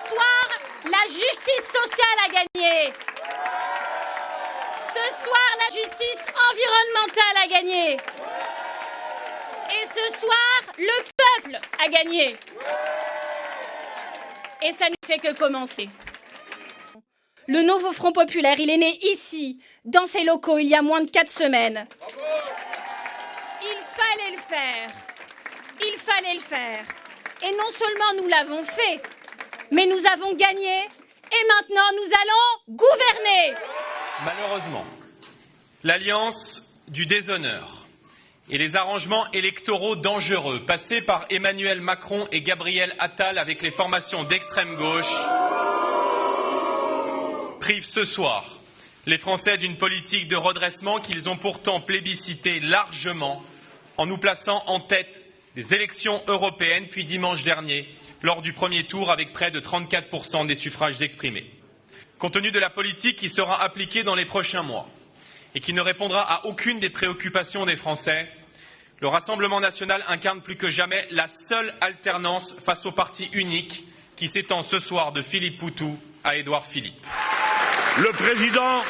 soir, la justice sociale a gagné. Ce soir, la justice environnementale a gagné. Et ce soir, le peuple a gagné. Et ça ne fait que commencer. Le nouveau Front populaire, il est né ici, dans ces locaux, il y a moins de 4 semaines. Il fallait le faire. Il fallait le faire. Et non seulement nous l'avons fait, mais nous avons gagné et maintenant nous allons gouverner. Malheureusement, l'alliance du déshonneur et les arrangements électoraux dangereux passés par Emmanuel Macron et Gabriel Attal avec les formations d'extrême gauche privent ce soir les Français d'une politique de redressement qu'ils ont pourtant plébiscité largement en nous plaçant en tête des élections européennes, puis dimanche dernier, lors du premier tour avec près de 34% des suffrages exprimés. Compte tenu de la politique qui sera appliquée dans les prochains mois et qui ne répondra à aucune des préoccupations des Français, le Rassemblement national incarne plus que jamais la seule alternance face au parti unique qui s'étend ce soir de Philippe Poutou à Édouard Philippe. Le président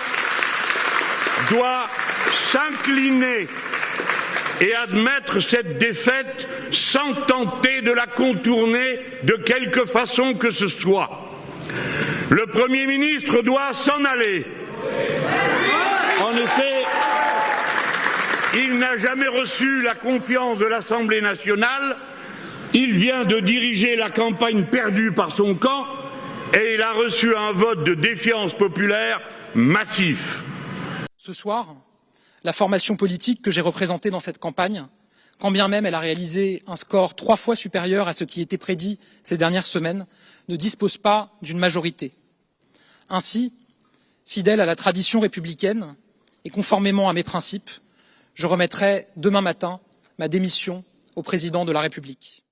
doit s'incliner et admettre cette défaite sans tenter de la contourner de quelque façon que ce soit. Le Premier ministre doit s'en aller. En effet, il n'a jamais reçu la confiance de l'Assemblée nationale. Il vient de diriger la campagne perdue par son camp et il a reçu un vote de défiance populaire massif. Ce soir, la formation politique que j'ai représentée dans cette campagne, quand bien même elle a réalisé un score 3 fois supérieur à ce qui était prédit ces dernières semaines, ne dispose pas d'une majorité. Ainsi, fidèle à la tradition républicaine et conformément à mes principes, je remettrai demain matin ma démission au président de la République.